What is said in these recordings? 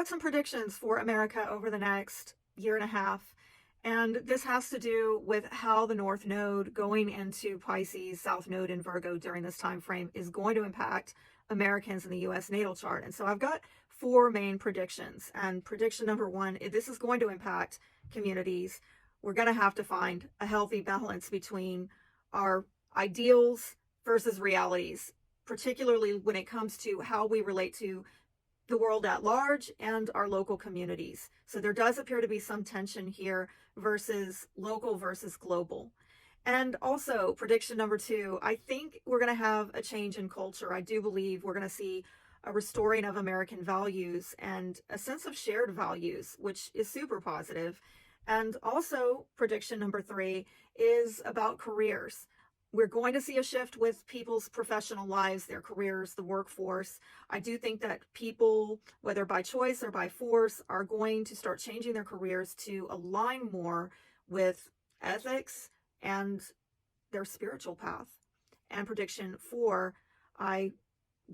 got some predictions for America over the next year and a half. And this has to do with how the North Node going into Pisces, South Node in Virgo during this time frame is going to impact Americans in the US natal chart. And so I've got four main predictions. And prediction number one, this is going to impact communities. We're going to have to find a healthy balance between our ideals versus realities, particularly when it comes to how we relate to the world at large and our local communities. So there does appear to be some tension here versus local versus global. And also, prediction number two, I think we're going to have a change in culture. I do believe we're going to see a restoring of American values and a sense of shared values, which is super positive. And also, prediction number three is about careers. We're going to see a shift with people's professional lives, their careers, the workforce. I do think that people, whether by choice or by force, are going to start changing their careers to align more with ethics and their spiritual path. And prediction four, I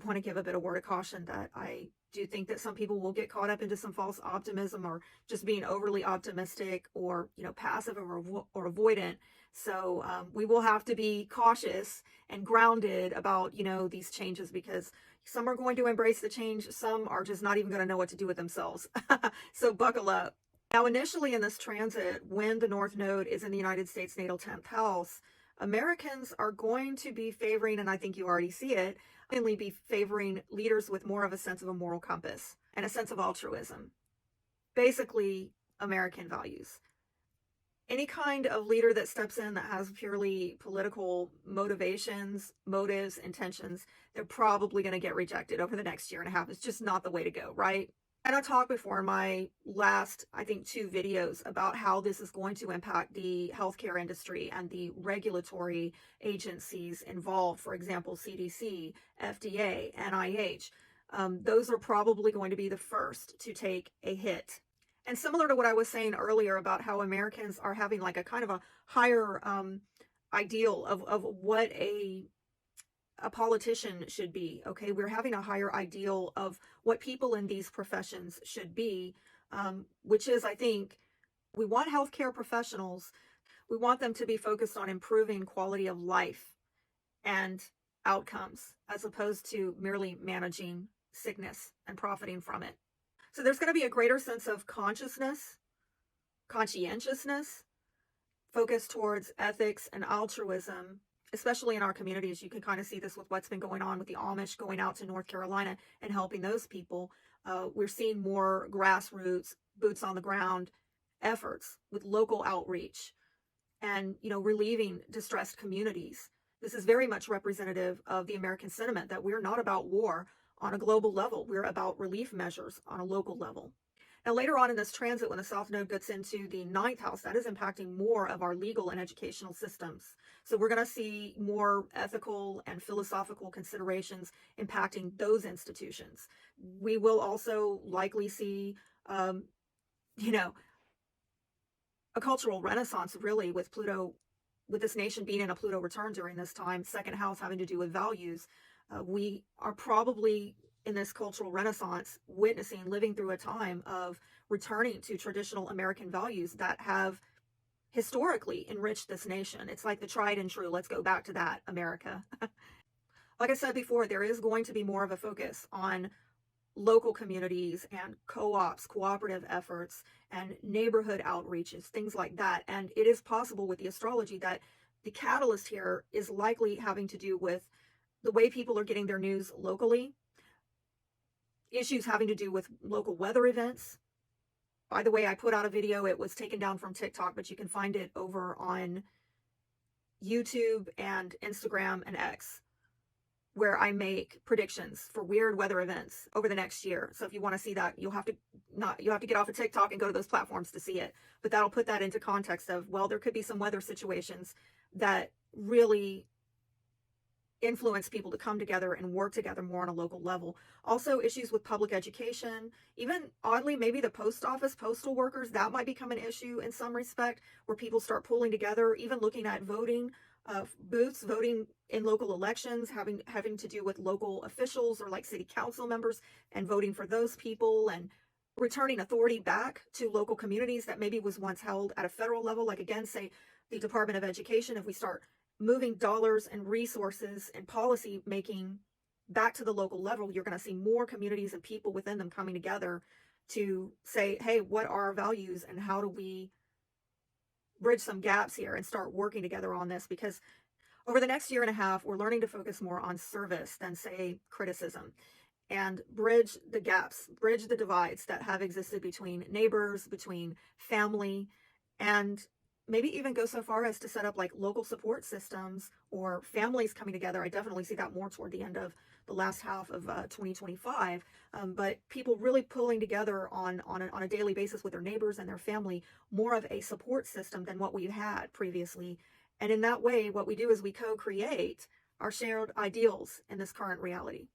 want to give a bit of word of caution that I do think that some people will get caught up into some false optimism or just being overly optimistic or, passive or avoidant. So we will have to be cautious and grounded about, these changes, because some are going to embrace the change. Some are just not even going to know what to do with themselves. So buckle up. Now, initially in this transit, when the North Node is in the United States natal 10th house, Americans are going to be favoring, and I think you already see it, mainly be favoring leaders with more of a sense of a moral compass and a sense of altruism. Basically, American values. Any kind of leader that steps in that has purely political motivations, motives, intentions, they're probably going to get rejected over the next year and a half. It's just not the way to go, right? And I talked before in my last, I think, 2 videos about how this is going to impact the healthcare industry and the regulatory agencies involved. For example, CDC, FDA, NIH. Those are probably going to be the first to take a hit. And similar to what I was saying earlier about how Americans are having like a kind of a higher ideal of what a politician should be. Okay, we're having a higher ideal of what people in these professions should be, which is, I think, we want healthcare professionals. We want them to be focused on improving quality of life and outcomes, as opposed to merely managing sickness and profiting from it. So there's going to be a greater sense of conscientiousness, focus towards ethics and altruism, especially in our communities. You can kind of see this with what's been going on with the Amish going out to North Carolina and helping those people. We're seeing more grassroots, boots on the ground efforts with local outreach and, relieving distressed communities. This is very much representative of the American sentiment that we're not about war on a global level. We're about relief measures on a local level. Now, later on in this transit, when the South Node gets into the 9th house, that is impacting more of our legal and educational systems. So we're going to see more ethical and philosophical considerations impacting those institutions. We will also likely see, a cultural renaissance, really, with Pluto, with this nation being in a Pluto return during this time, 2nd house having to do with values. We are probably in this cultural renaissance living through a time of returning to traditional American values that have historically enriched this nation. It's like the tried and true. Let's go back to that, America. Like I said before, there is going to be more of a focus on local communities and co-ops, cooperative efforts, and neighborhood outreaches, things like that. And it is possible with the astrology that the catalyst here is likely having to do with the way people are getting their news locally, issues having to do with local weather events. By the way, I put out a video. It was taken down from TikTok, but you can find it over on YouTube and Instagram and X, where I make predictions for weird weather events over the next year. So if you want to see that, you'll have to get off of TikTok and go to those platforms to see it. But that'll put that into context of, well, there could be some weather situations that really influence people to come together and work together more on a local level. Also, issues with public education, even oddly, maybe the post office, postal workers, that might become an issue in some respect, where people start pulling together, even looking at voting booths, voting in local elections, having to do with local officials or like city council members and voting for those people, and returning authority back to local communities that maybe was once held at a federal level, like again, say the Department of Education. If we start moving dollars and resources and policy making back to the local level, you're going to see more communities and people within them coming together to say, hey, what are our values and how do we bridge some gaps here and start working together on this? Because over the next year and a half, we're learning to focus more on service than, say, criticism, and bridge the gaps, bridge the divides that have existed between neighbors, between family, and maybe even go so far as to set up like local support systems or families coming together. I definitely see that more toward the end of the last half of 2025. But people really pulling together on a daily basis with their neighbors and their family, more of a support system than what we've had previously. And in that way, what we do is we co-create our shared ideals in this current reality.